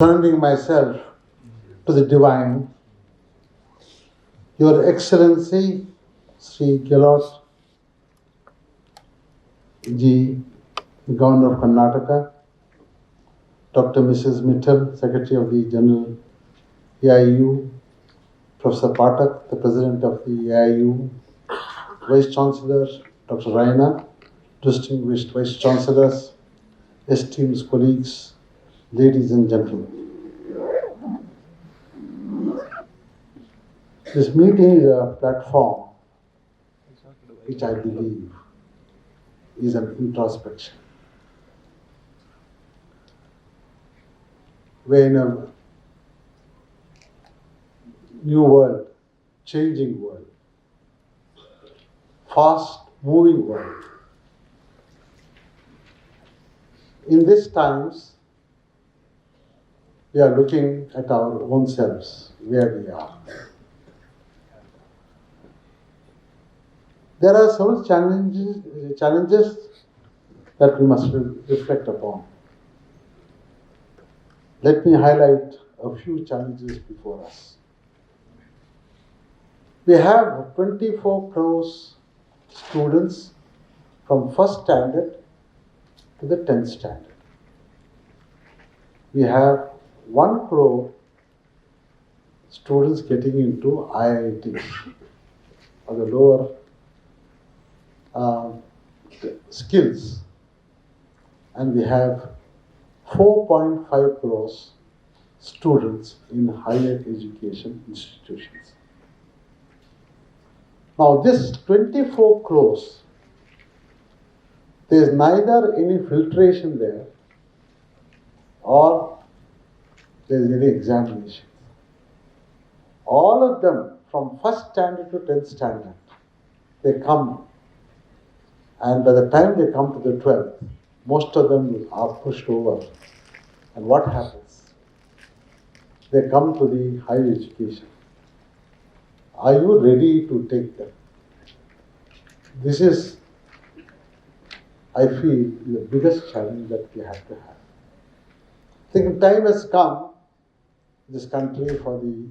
Surrendering myself to the divine, Your Excellency Sri Gelot Ji, Governor of Karnataka, Dr. Mrs. Mittal, Secretary of the General AIU, Professor Patak, the President of the AIU, Vice Chancellor Dr. Raina, distinguished Vice Chancellors, esteemed colleagues, ladies and gentlemen. This meeting is a platform which I believe is an introspection. We're in a new world, changing world, fast moving world. In these times, we are looking at our own selves, where we are. There are several challenges that we must reflect upon. Let me highlight a few challenges before us. We have 24 crores students from first standard to the 10th standard. We have 1 crore students getting into IITs or the lower skills, and we have 4.5 crores students in higher education institutions. Now this 24 crores, there is neither any filtration there or there is any examination. All of them from first standard to 10th standard, they come, and by the time they come to the 12th, most of them are pushed over. And what happens? They come to the higher education. Are you ready to take them? This is, I feel, the biggest challenge that we have to have. I think time has come in this country for the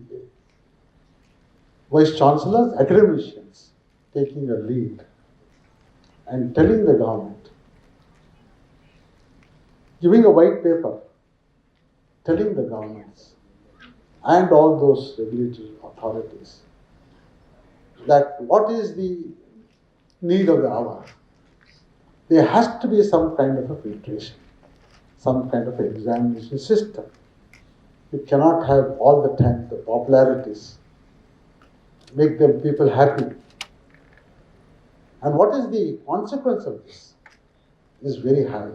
Vice Chancellors, academicians taking a lead and telling the government, giving a white paper, telling the governments and all those regulatory authorities that what is the need of the hour. There has to be some kind of a filtration, some kind of an examination system. You cannot have all the time the popularities, make them people happy. And what is the consequence of this? It is very high.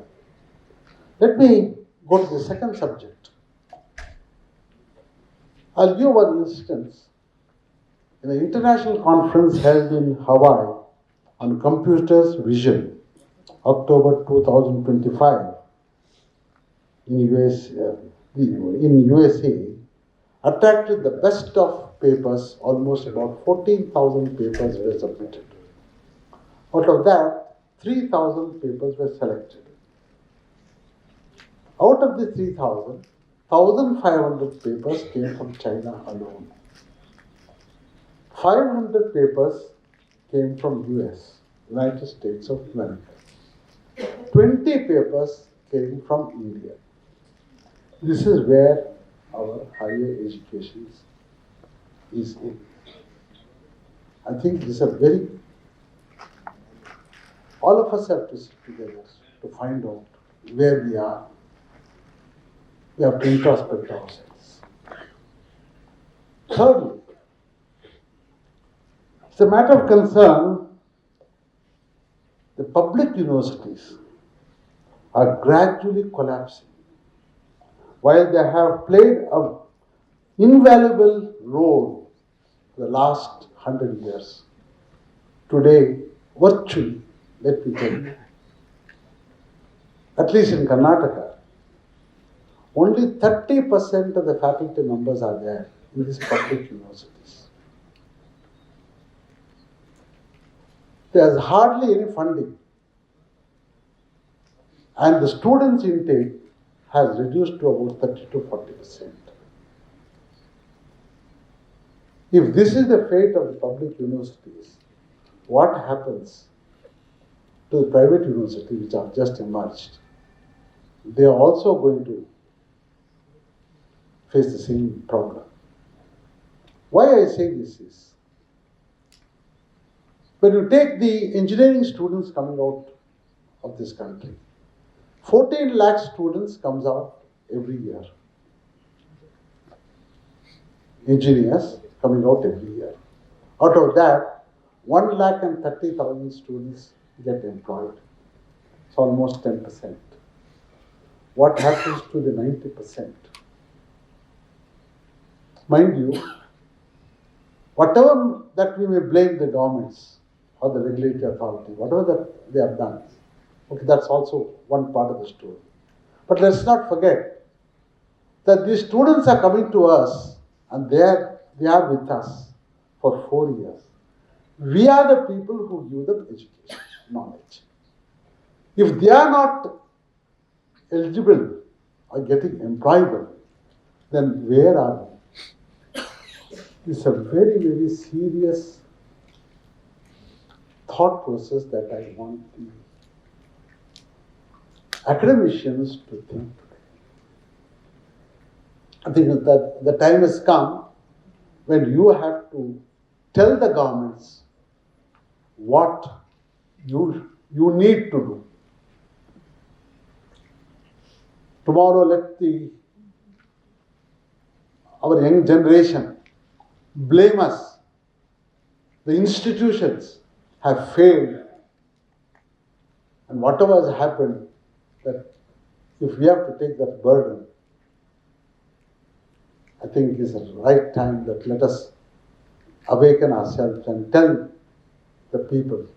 Let me go to the second subject. I'll give one instance. In an international conference held in Hawaii on computers vision, October 2025, in USA, attracted the best of papers. Almost about 14,000 papers were submitted. Out of that, 3,000 papers were selected. Out of the 3,000, 1,500 papers came from China alone. 500 papers came from US, United States of America. 20 papers came from India. This is where our higher education is in. I think this is a very, all of us have to sit together to find out where we are. We have to introspect ourselves. Thirdly, it's a matter of concern, the public universities are gradually collapsing. While they have played an invaluable role for the last 100 years, today, virtually, let me tell you, at least in Karnataka, only 30% of the faculty members are there in these public universities. There is hardly any funding, and the students' intake has reduced to about 30 to 40%. If this is the fate of the public universities, what happens to the private universities which have just emerged? They are also going to face the same problem. Why I say this is, when you take the engineering students coming out of this country, 14 lakh students comes out every year. Engineers coming out every year. Out of that, 1,30,000 students get employed. It's almost 10%. What happens to the 90%? Mind you, whatever that we may blame the governments or the regulatory authority, whatever that they have done, okay, that's also one part of the story. But let's not forget that these students are coming to us and they are with us for 4 years. We are the people who give them education, knowledge. If they are not eligible or getting employable, then where are we? It's a very, very serious thought process that I want the academicians to think. I think that the time has come when you have to tell the governments what you need to do. Tomorrow, let our young generation blame us. The institutions have failed, and whatever has happened, that if we have to take that burden, I think it is the right time that let us awaken ourselves and tell the people